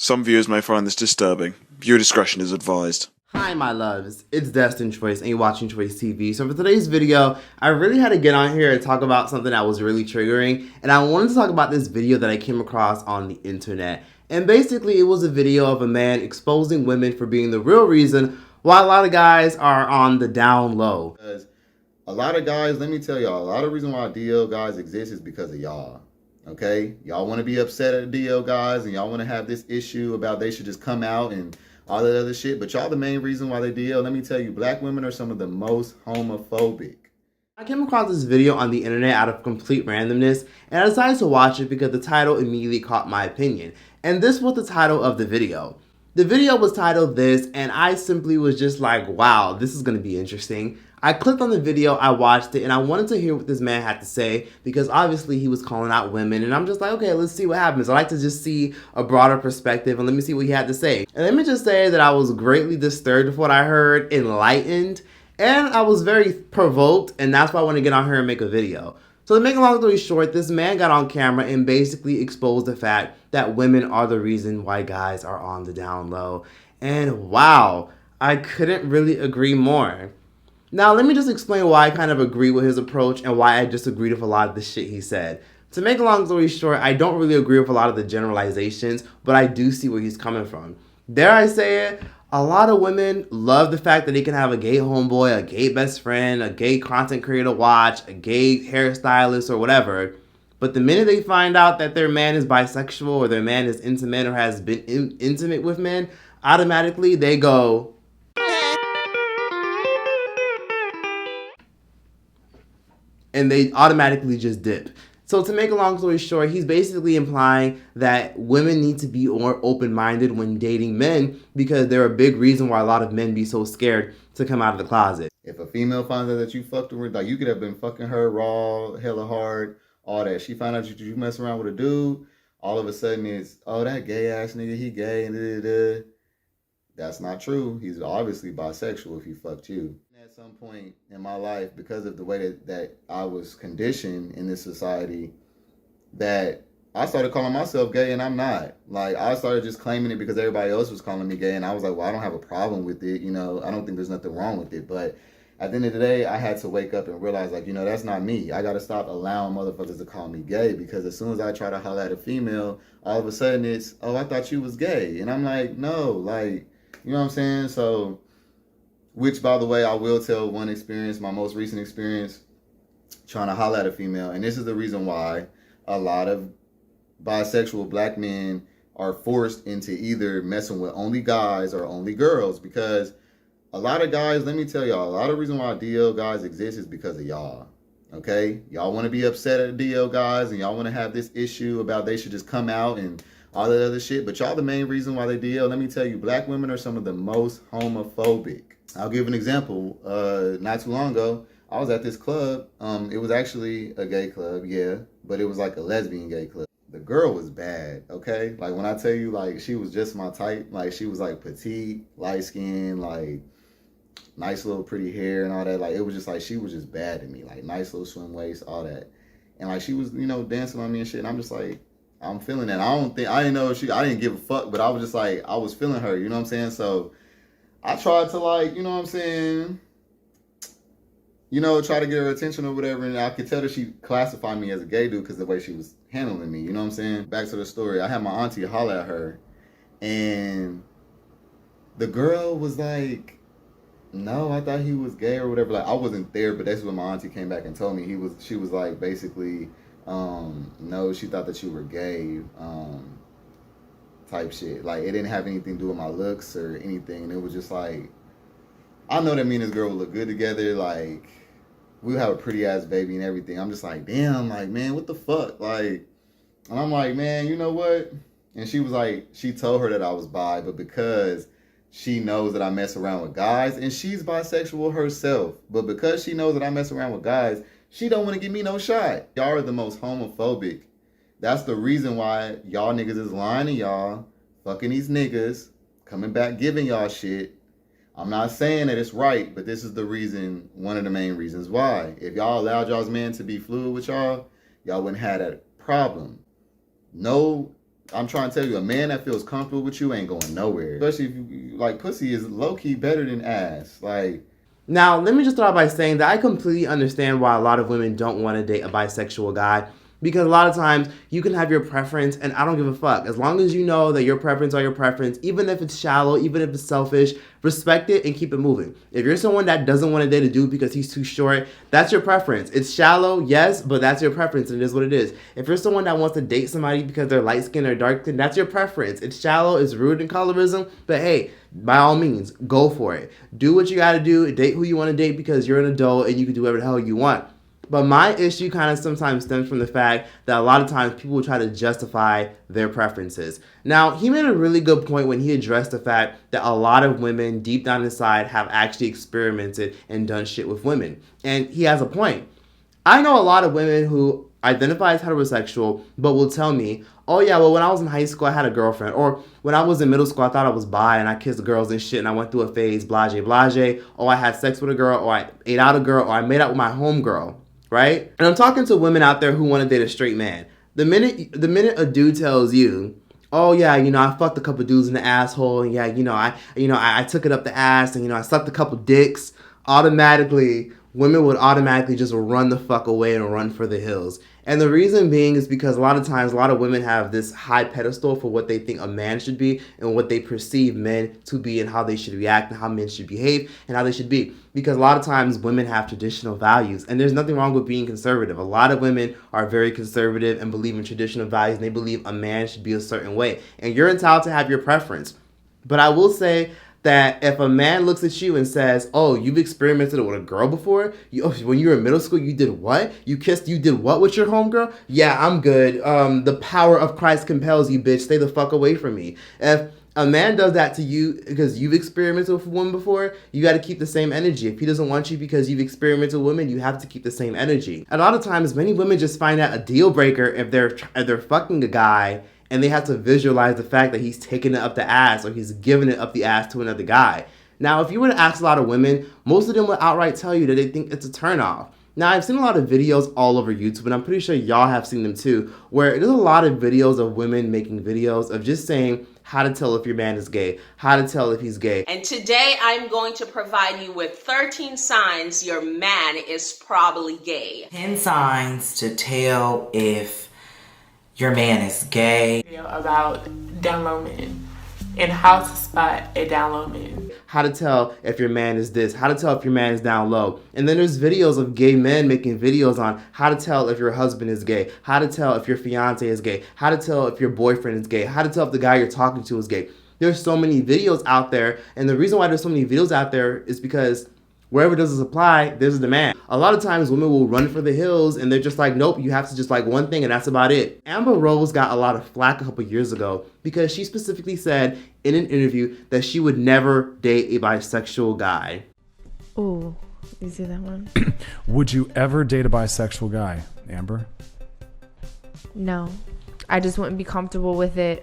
Some viewers may find this disturbing. Viewer discretion is advised. Hi my loves, it's Dslr and you're watching Choice TV. So for today's video, I really had to get on here and talk about something that was really triggering, and I wanted to talk about this video that I came across on the internet. And basically it was a video of a man exposing women for being the real reason why a lot of guys are on the down low. Because a lot of guys, let me tell y'all, a lot of reason why DL guys exist is because of y'all. Okay? Y'all want to be upset at DL guys and y'all want to have this issue about they should just come out and all that other shit. But y'all the main reason why they DL. Let me tell you, black women are some of the most homophobic. I came across this video on the internet out of complete randomness, and I decided to watch it because the title immediately caught my opinion. And this was the title of the video. The video was titled this, and I simply was just like, wow, this is going to be interesting. I clicked on the video, I watched it, and I wanted to hear what this man had to say because obviously he was calling out women, and I'm just like, okay, let's see what happens. I like to just see a broader perspective, and let me see what he had to say. And let me just say that I was greatly disturbed with what I heard, enlightened, and I was very provoked, and that's why I want to get on here and make a video. So to make a long story short, this man got on camera and basically exposed the fact that women are the reason why guys are on the down low. And wow, I couldn't really agree more. Now let me just explain why I kind of agree with his approach and why I disagree with a lot of the shit he said. To make a long story short, I don't really agree with a lot of the generalizations, but I do see where he's coming from. Dare I say it? A lot of women love the fact that they can have a gay homeboy, a gay best friend, a gay content creator to watch, a gay hairstylist or whatever. But the minute they find out that their man is bisexual or their man is intimate or has been intimate with men, automatically they go, and they automatically just dip. So to make a long story short, he's basically implying that women need to be more open-minded when dating men because they're a big reason why a lot of men be so scared to come out of the closet. If a female finds out that you fucked her with, like you could have been fucking her raw, hella hard, all that. She found out you mess around with a dude, all of a sudden it's, oh, that gay ass nigga, he gay, and da-da-da. That's not true. He's obviously bisexual if he fucked you. At some point in my life, because of the way that I was conditioned in this society, that I started calling myself gay and I'm not. Like, I started just claiming it because everybody else was calling me gay, and I was like, well, I don't have a problem with it. You know, I don't think there's nothing wrong with it. But at the end of the day, I had to wake up and realize, like, you know, that's not me. I got to stop allowing motherfuckers to call me gay, because as soon as I try to holler at a female, all of a sudden it's, oh, I thought you was gay. And I'm like, no, like, you know what I'm saying? So, which, by the way, I will tell one experience, my most recent experience, trying to holler at a female. And this is the reason why a lot of bisexual black men are forced into either messing with only guys or only girls. Because a lot of guys, let me tell y'all, a lot of reason why DL guys exist is because of y'all. Okay? Y'all want to be upset at DL guys and y'all want to have this issue about they should just come out and all that other shit. But y'all the main reason why they DL. Let me tell you, black women are some of the most homophobic. I'll give an example. Not too long ago, I was at this club. It was actually a gay club, yeah, but it was like a lesbian gay club. The girl was bad, okay? Like, when I tell you, like, she was just my type. Like, she was like petite, light skin, like nice little pretty hair and all that. Like, it was just like, she was just bad to me. Like, nice little swim waist, all that. And like, she was, you know, dancing on me and shit. And I'm just like, I'm feeling that. I didn't know I didn't give a fuck, but I was just like, I was feeling her, you know what I'm saying? So I tried to, like, you know what I'm saying, you know, try to get her attention or whatever. And I could tell that she classified me as a gay dude because of the way she was handling me, you know what I'm saying? Back to the story. I had my auntie holler at her, and the girl was like, no, I thought he was gay or whatever. Like, I wasn't there, but that's when my auntie came back and told me she was like, basically, no, she thought that you were gay, type shit. Like, it didn't have anything to do with my looks or anything. And it was just like, I know that me and this girl would look good together. Like, we would have a pretty ass baby and everything. I'm just like, damn, like, man, what the fuck? Like, and I'm like, man, you know what? And she was like, she told her that I was bi, but because she knows that I mess around with guys, and she's bisexual herself, but because she knows that I mess around with guys, she don't want to give me no shot. Y'all are the most homophobic. That's the reason why y'all niggas is lying to y'all, fucking these niggas, coming back giving y'all shit. I'm not saying that it's right, but this is the reason, one of the main reasons why. If y'all allowed y'all's men to be fluid with y'all, y'all wouldn't have that problem. No I'm trying to tell you, a man that feels comfortable with you ain't going nowhere. Especially if you, like, pussy is low-key better than ass. Like, now, let me just start by saying that I completely understand why a lot of women don't want to date a bisexual guy. Because a lot of times you can have your preference and I don't give a fuck. As long as you know that your preference are your preference, even if it's shallow, even if it's selfish, respect it and keep it moving. If you're someone that doesn't want to date a dude because he's too short, that's your preference. It's shallow, yes, but that's your preference and it is what it is. If you're someone that wants to date somebody because they're light skinned or dark skinned, that's your preference. It's shallow, it's rude in colorism, but hey, by all means, go for it. Do what you gotta do, date who you want to date because you're an adult and you can do whatever the hell you want. But my issue kind of sometimes stems from the fact that a lot of times people try to justify their preferences. Now, he made a really good point when he addressed the fact that a lot of women deep down inside have actually experimented and done shit with women. And he has a point. I know a lot of women who identify as heterosexual but will tell me, oh yeah, well when I was in high school I had a girlfriend, or when I was in middle school I thought I was bi and I kissed girls and shit and I went through a phase, blase blase, or I had sex with a girl, or I ate out a girl, or I made out with my homegirl. Right? And I'm talking to women out there who want to date a straight man. The minute a dude tells you, oh yeah, I fucked a couple dudes in the asshole, and yeah, I took it up the ass, and I sucked a couple dicks, automatically women would automatically just run the fuck away and run for the hills. And the reason being is because a lot of times, a lot of women have this high pedestal for what they think a man should be and what they perceive men to be and how they should react and how men should behave and how they should be. Because a lot of times women have traditional values, and there's nothing wrong with being conservative. A lot of women are very conservative and believe in traditional values, and they believe a man should be a certain way. And you're entitled to have your preference. But I will say that if a man looks at you and says, oh, you've experimented with a girl before? When you were in middle school, you did what? You did what with your homegirl? Yeah, I'm good. The power of Christ compels you, bitch. Stay the fuck away from me. If a man does that to you because you've experimented with a woman before, you got to keep the same energy. If he doesn't want you because you've experimented with women, you have to keep the same energy. A lot of times, many women just find that a deal breaker if they're fucking a guy and they have to visualize the fact that he's taking it up the ass or he's giving it up the ass to another guy. Now, if you were to ask a lot of women, most of them will outright tell you that they think it's a turnoff. Now, I've seen a lot of videos all over YouTube, and I'm pretty sure y'all have seen them too, where there's a lot of videos of women making videos of just saying how to tell if your man is gay, how to tell if he's gay. And today I'm going to provide you with 13 signs your man is probably gay. 10 signs to tell if your man is gay. About down low men and how to spot a down low man. How to tell if your man is this, how to tell if your man is down low. And then there's videos of gay men making videos on how to tell if your husband is gay, how to tell if your fiance is gay, how to tell if your boyfriend is gay, how to tell if the guy you're talking to is gay. There's so many videos out there, and the reason why there's so many videos out there is because wherever there's a supply, there's a demand. A lot of times women will run for the hills and they're just like, nope, you have to just like one thing and that's about it. Amber Rose got a lot of flack a couple years ago because she specifically said in an interview that she would never date a bisexual guy. Ooh, you see that one? Would you ever date a bisexual guy, Amber? No, I just wouldn't be comfortable with it.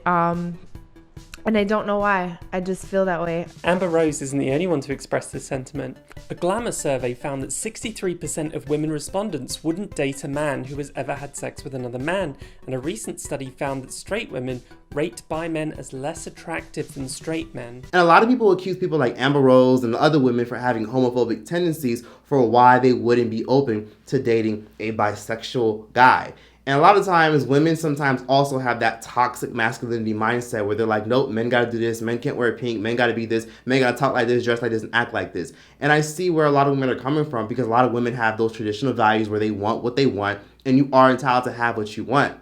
And I don't know why. I just feel that way. Amber Rose isn't the only one to express this sentiment. A Glamour survey found that 63% of women respondents wouldn't date a man who has ever had sex with another man, and a recent study found that straight women rate bi men as less attractive than straight men. And a lot of people accuse people like Amber Rose and the other women for having homophobic tendencies for why they wouldn't be open to dating a bisexual guy. And a lot of times, women sometimes also have that toxic masculinity mindset where they're like, nope, men gotta do this, men can't wear pink, men gotta be this, men gotta talk like this, dress like this, and act like this. And I see where a lot of women are coming from because a lot of women have those traditional values where they want what they want, and you are entitled to have what you want.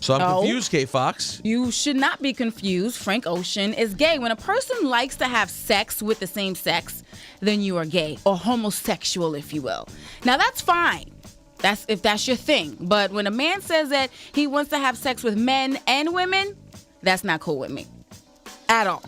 So I'm confused, Kate Fox. You should not be confused. Frank Ocean is gay. When a person likes to have sex with the same sex, then you are gay, or homosexual, if you will. Now, that's fine. If that's your thing. But when a man says that he wants to have sex with men and women, that's not cool with me at all.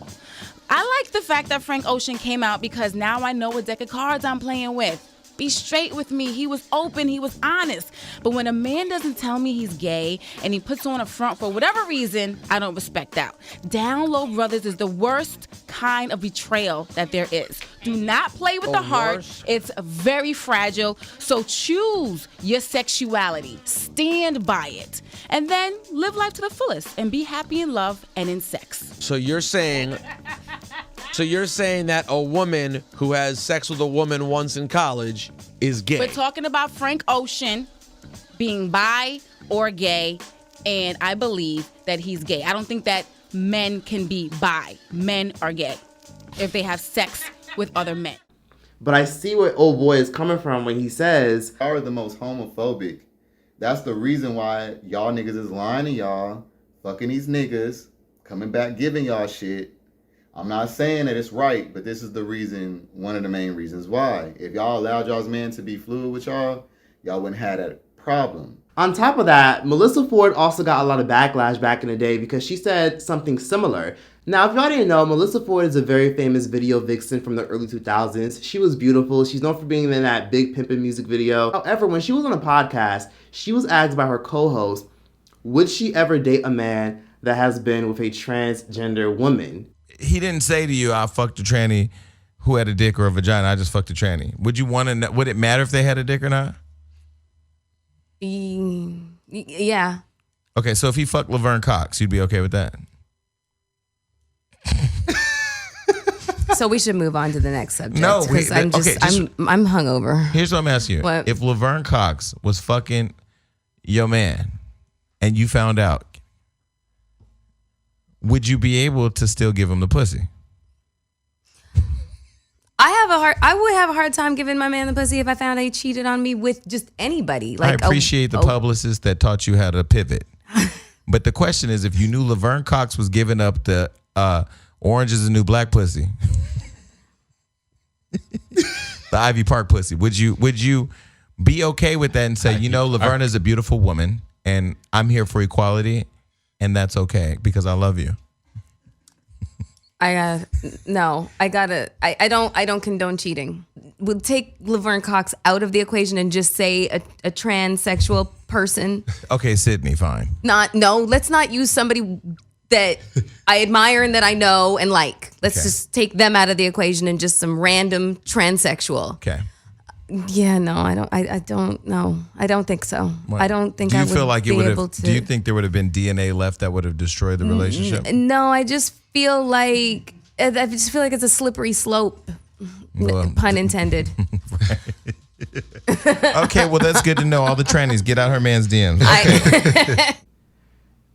I like the fact that Frank Ocean came out because now I know what deck of cards I'm playing with. Be straight with me. He was open. He was honest. But when a man doesn't tell me he's gay and he puts on a front for whatever reason, I don't respect that. Down low brothers is the worst kind of betrayal that there is. Do not play with the heart. It's very fragile. So choose your sexuality. Stand by it. And then live life to the fullest and be happy in love and in sex. So you're saying that a woman who has sex with a woman once in college is gay. We're talking about Frank Ocean being bi or gay, and I believe that he's gay. I don't think that men can be bi. Men are gay if they have sex with other men. But I see where old boy is coming from when he says, y'all are the most homophobic. That's the reason why y'all niggas is lying to y'all, fucking these niggas, coming back giving y'all shit. I'm not saying that it's right, but this is the reason, one of the main reasons why. If y'all allowed y'all's men to be fluid with y'all wouldn't have that problem. On top of that, Melissa Ford also got a lot of backlash back in the day because she said something similar. Now, if y'all didn't know, Melissa Ford is a very famous video vixen from the early 2000s. She was beautiful. She's known for being in that Big Pimpin' music video. However, when she was on a podcast, she was asked by her co-host, would she ever date a man that has been with a transgender woman? He didn't say to you, I fucked a tranny who had a dick or a vagina. I just fucked a tranny. Would you want to know, would it matter if they had a dick or not? Yeah. Okay, so if he fucked Laverne Cox, you'd be okay with that? So we should move on to the next subject. No, I'm hungover. Here's what I'm asking you. What? If Laverne Cox was fucking your man and you found out, would you be able to still give him the pussy? I would have a hard time giving my man the pussy if I found out he cheated on me with just anybody. I appreciate the publicist that taught you how to pivot. But the question is, if you knew Laverne Cox was giving up the Orange is the New Black pussy, the Ivy Park pussy, would you be okay with that and say, Laverne is a beautiful woman and I'm here for equality and that's okay because I love you? I don't condone cheating. We'll take Laverne Cox out of the equation and just say a transsexual person. Okay, Sydney, fine. Let's not use somebody that I admire and that I know and like. Let's just take them out of the equation and just some random transsexual. Okay. Yeah, no, I don't know. I don't think so. What? I don't think do you I would feel like be able to. Do you think there would have been DNA left that would have destroyed the relationship? No, I just feel like it's a slippery slope. Well, pun intended. Okay, well that's good to know. All the trannies, get out her man's DMs. Okay.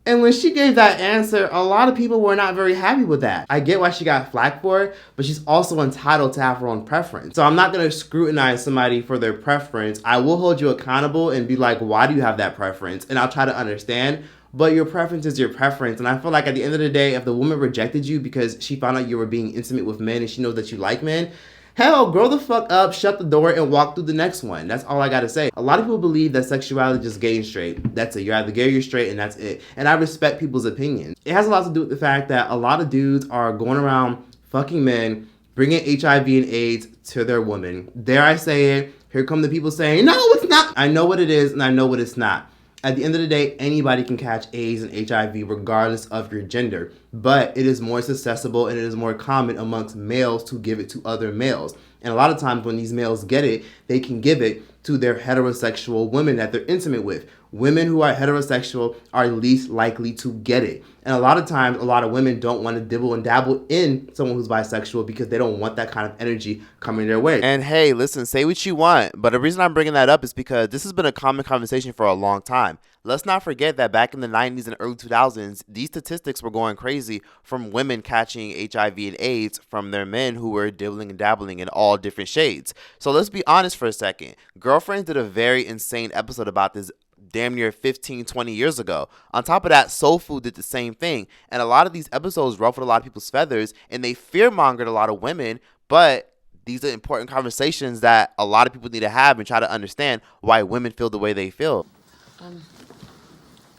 And when she gave that answer, a lot of people were not very happy with that. I get why she got flack for it, but she's also entitled to have her own preference. So I'm not going to scrutinize somebody for their preference. I will hold you accountable and be like, why do you have that preference? And I'll try to understand. But your preference is your preference. And I feel like at the end of the day, if the woman rejected you because she found out you were being intimate with men and she knows that you like men, hell, grow the fuck up, shut the door, and walk through the next one. That's all I gotta say. A lot of people believe that sexuality is just gay and straight. That's it. You're either gay or you're straight, and that's it. And I respect people's opinions. It has a lot to do with the fact that a lot of dudes are going around fucking men, bringing HIV and AIDS to their women. Dare I say it? Here come the people saying, no, it's not. I know what it is, and I know what it's not. At the end of the day, anybody can catch AIDS and HIV regardless of your gender, but it is more accessible and it is more common amongst males to give it to other males. And a lot of times when these males get it, they can give it to their heterosexual women that they're intimate with. Women who are heterosexual are least likely to get it. And a lot of times, a lot of women don't want to dibble and dabble in someone who's bisexual because they don't want that kind of energy coming their way. And hey, listen, say what you want, but the reason I'm bringing that up is because this has been a common conversation for a long time. Let's not forget that back in the 90s and early 2000s, these statistics were going crazy from women catching HIV and AIDS from their men who were dibbling and dabbling in all different shades. So let's be honest for a second. Girlfriends did a very insane episode about this damn near 15, 20 years ago. On top of that, Soul Food did the same thing. And a lot of these episodes ruffled a lot of people's feathers and they fear-mongered a lot of women, but these are important conversations that a lot of people need to have and try to understand why women feel the way they feel.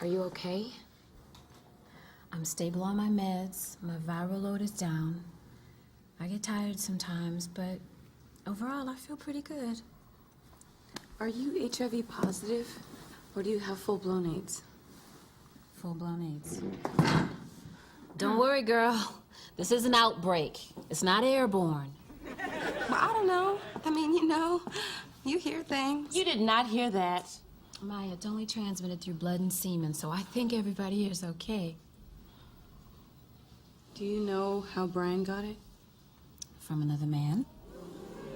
Are you okay? I'm stable on my meds. My viral load is down. I get tired sometimes, but overall I feel pretty good. Are you HIV positive? Or do you have full-blown AIDS? Full-blown AIDS. Don't worry, girl. This is an outbreak. It's not airborne. Well, I don't know. I mean, you hear things. You did not hear that. Maya, it's only transmitted through blood and semen, so I think everybody here is okay. Do you know how Brian got it? From another man?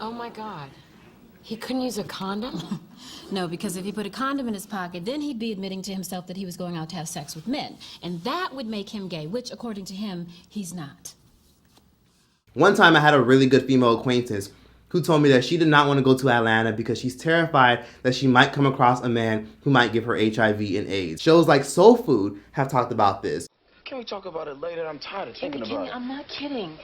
Oh my God. He couldn't use a condom? No, because if he put a condom in his pocket, then he'd be admitting to himself that he was going out to have sex with men. And that would make him gay, which, according to him, he's not. One time I had a really good female acquaintance who told me that she did not want to go to Atlanta because she's terrified that she might come across a man who might give her HIV and AIDS. Shows like Soul Food have talked about this. Can we talk about it later? I'm tired of thinking about it. I'm not kidding.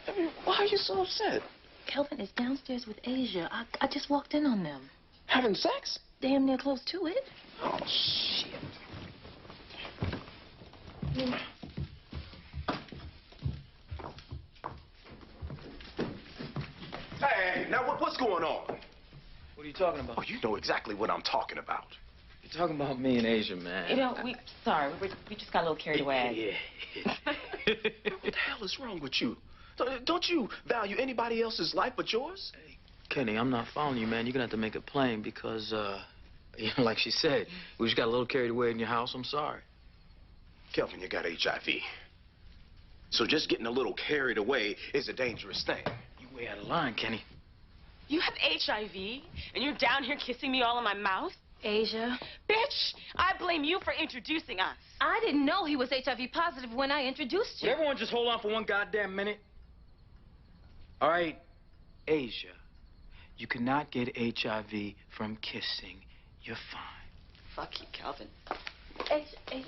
I mean, why are you so upset? Kelvin is downstairs with Asia. I just walked in on them. Having sex? Damn near close to it. Oh, shit. Hey, now what's going on? What are you talking about? Oh, you know exactly what I'm talking about. You're talking about me and Asia, man. We just got a little carried away. Yeah. What the hell is wrong with you? Don't you value anybody else's life but yours? Hey, Kenny, I'm not following you, man. You're gonna have to make it plain because, like she said, we just got a little carried away in your house. I'm sorry. Kelvin, you got HIV. So just getting a little carried away is a dangerous thing. You way out of line, Kenny. You have HIV, and you're down here kissing me all in my mouth? Asia. Bitch, I blame you for introducing us. I didn't know he was HIV positive when I introduced you. Would everyone just hold on for one goddamn minute? All right, Asia, you cannot get HIV from kissing. You're fine. Fuck you, Calvin. Asia.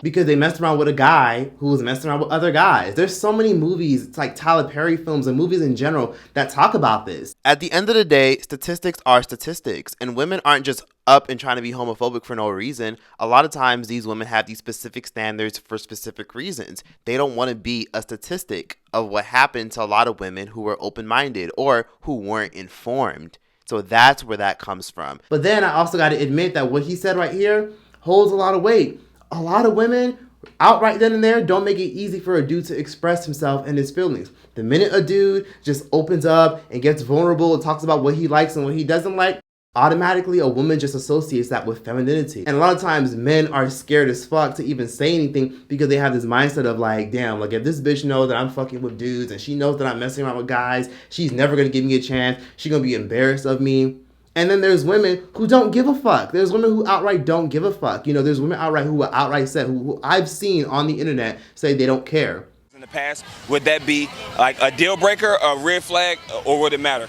Because they messed around with a guy who was messing around with other guys. There's so many movies, it's like Tyler Perry films and movies in general that talk about this. At the end of the day, statistics are statistics, and women aren't just up and trying to be homophobic for no reason. A lot of times these women have these specific standards for specific reasons. They don't want to be a statistic of what happened to a lot of women who were open-minded or who weren't informed. So that's where that comes from. But then I also got to admit that what he said right here holds a lot of weight. A lot of women, outright then and there, don't make it easy for a dude to express himself and his feelings. The minute a dude just opens up and gets vulnerable and talks about what he likes and what he doesn't like, automatically a woman just associates that with femininity. And a lot of times men are scared as fuck to even say anything because they have this mindset of like, damn, like if this bitch knows that I'm fucking with dudes and she knows that I'm messing around with guys, she's never gonna give me a chance. She's gonna be embarrassed of me. And then there's women who don't give a fuck. There's women who outright don't give a fuck. You know, there's women outright who will outright say, who I've seen on the internet say they don't care. In the past, would that be like a deal breaker, a red flag, or would it matter?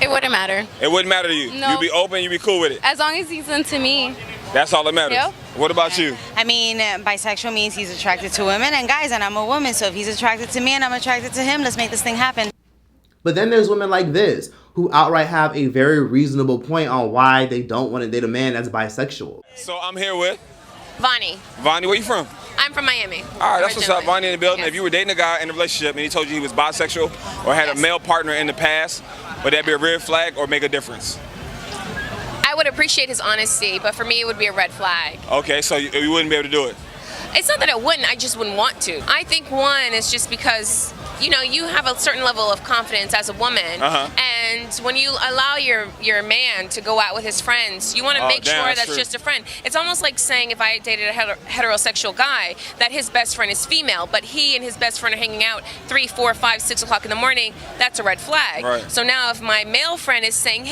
It wouldn't matter. It wouldn't matter to you? No. You'd be open, you'd be cool with it? As long as he's into me. That's all that matters? Yep. What about you? I mean, bisexual means he's attracted to women and guys, and I'm a woman, so if he's attracted to me and I'm attracted to him, let's make this thing happen. But then there's women like this, who outright have a very reasonable point on why they don't want to date a man that's bisexual. So I'm here with? Vonnie. Vonnie, where you from? I'm from Miami. All right, that's what's up, Vonnie in the building. Yes. If you were dating a guy in a relationship and he told you he was bisexual or had a male partner in the past, would that be a red flag or make a difference? I would appreciate his honesty, but for me it would be a red flag. Okay, so you wouldn't be able to do it? It's not that I wouldn't, I just wouldn't want to. I think one is just because, you know, you have a certain level of confidence as a woman, and when you allow your man to go out with his friends, you want to make sure that's just a friend. It's almost like saying if I dated a heterosexual guy, that his best friend is female, but he and his best friend are hanging out 3, 4, 5, 6 o'clock in the morning, that's a red flag. Right. So now if my male friend is saying,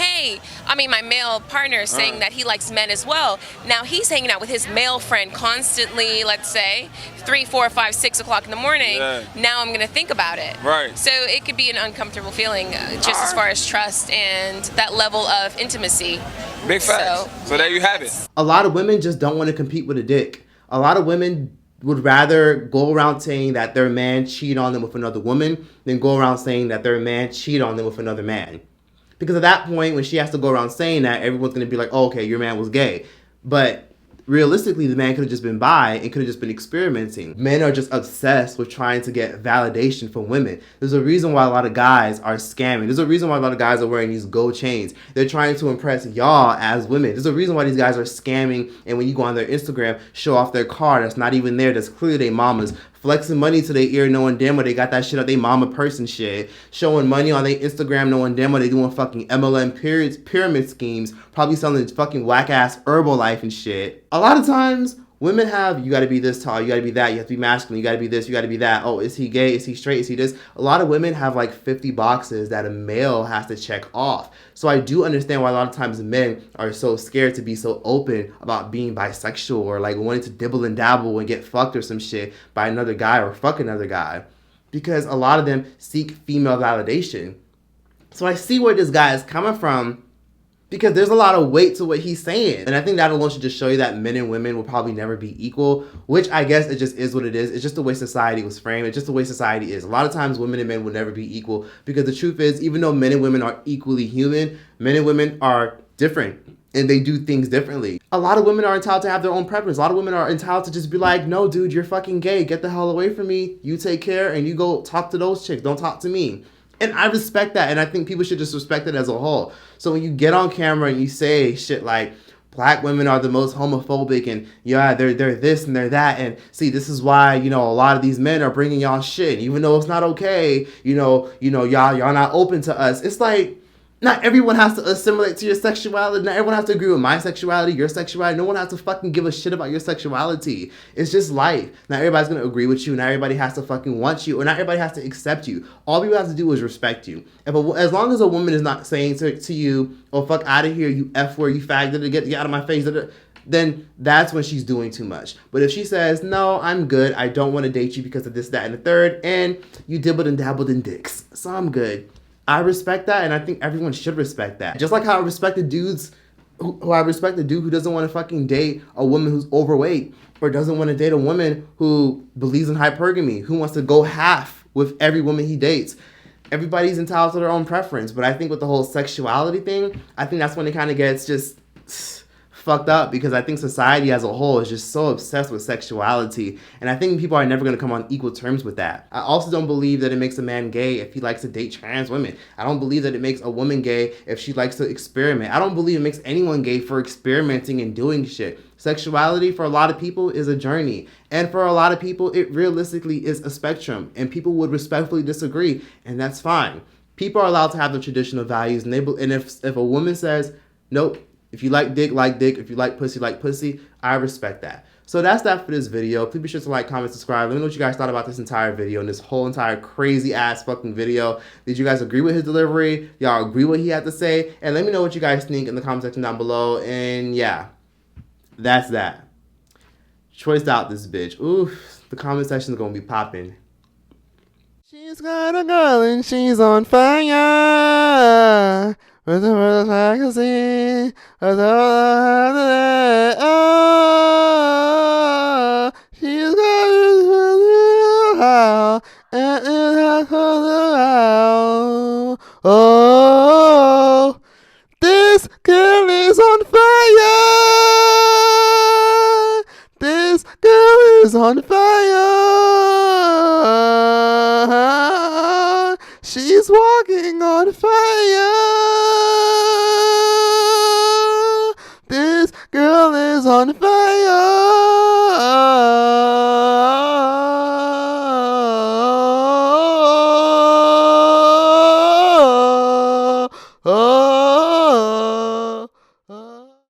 my male partner is saying that he likes men as well, now he's hanging out with his male friend constantly, let's say, 3, 4, 5, 6 o'clock in the morning, now I'm going to think about it. Right. So it could be an uncomfortable feeling just as far as trust and that level of intimacy. Big facts. So there you have it. A lot of women just don't want to compete with a dick. A lot of women would rather go around saying that their man cheated on them with another woman than go around saying that their man cheated on them with another man. Because at that point, when she has to go around saying that, everyone's going to be like, oh, okay, your man was gay. But realistically, the man could have just been bi and could have just been experimenting. Men are just obsessed with trying to get validation from women. There's a reason why a lot of guys are scamming. There's a reason why a lot of guys are wearing these gold chains. They're trying to impress y'all as women. There's a reason why these guys are scamming, and when you go on their Instagram, show off their car that's not even there, that's clearly their mama's flexing money to their ear, knowing damn well they got that shit at they mama person shit, showing money on their Instagram, knowing damn well they doing fucking MLM pyramid schemes, probably selling fucking whack ass Herbalife and shit. A lot of times, women have, you gotta be this tall, you gotta be that, you have to be masculine, you gotta be this, you gotta be that. Oh, is he gay? Is he straight? Is he this? A lot of women have like 50 boxes that a male has to check off. So I do understand why a lot of times men are so scared to be so open about being bisexual or like wanting to dibble and dabble and get fucked or some shit by another guy or fuck another guy. Because a lot of them seek female validation. So I see where this guy is coming from, because there's a lot of weight to what he's saying. And I think that alone should just show you that men and women will probably never be equal, which I guess it just is what it is. It's just the way society was framed. It's just the way society is. A lot of times women and men will never be equal, because the truth is, even though men and women are equally human, men and women are different and they do things differently. A lot of women are entitled to have their own preference. A lot of women are entitled to just be like, no, dude, you're fucking gay. Get the hell away from me. You take care and you go talk to those chicks. Don't talk to me. And I respect that, and I think people should just respect it as a whole. So when you get on camera and you say shit like, black women are the most homophobic, and yeah, they're this and they're that, and see, this is why, you know, a lot of these men are bringing y'all shit, even though it's not okay, y'all not open to us. It's like, not everyone has to assimilate to your sexuality. Not everyone has to agree with my sexuality, your sexuality. No one has to fucking give a shit about your sexuality. It's just life. Not everybody's going to agree with you. Not everybody has to fucking want you. Or not everybody has to accept you. All people have to do is respect you. As long as a woman is not saying to you, oh, fuck out of here, you F-word, you fag, get out of my face, then that's when she's doing too much. But if she says, no, I'm good, I don't want to date you because of this, that, and the third, and you dibbled and dabbled in dicks, so I'm good. I respect that, and I think everyone should respect that. Just like how I respect the dudes, I respect the dude who doesn't want to fucking date a woman who's overweight, or doesn't want to date a woman who believes in hypergamy, who wants to go half with every woman he dates. Everybody's entitled to their own preference, but I think with the whole sexuality thing, I think that's when it kind of gets just fucked up, because I think society as a whole is just so obsessed with sexuality, and I think people are never going to come on equal terms with that. I also don't believe that it makes a man gay if he likes to date trans women. I don't believe that it makes a woman gay if she likes to experiment. I don't believe it makes anyone gay for experimenting and doing shit. Sexuality for a lot of people is a journey, and for a lot of people it realistically is a spectrum, and people would respectfully disagree, and that's fine. People are allowed to have their traditional values, and if a woman says, nope, if you like dick, if you like pussy, I respect that. So that's that for this video. Please be sure to like, comment, subscribe. Let me know what you guys thought about this entire video and this whole entire crazy ass fucking video. Did you guys agree with his delivery? Y'all agree what he had to say? And let me know what you guys think in the comment section down below. And yeah, that's that. Choiced out this bitch. Oof, the comment section is gonna be popping. She's got a girl and she's on fire. With the world I can see, oh, she's got a and it has oh, this girl is on fire. This girl is on fire. She's walking on fire. This girl is on fire.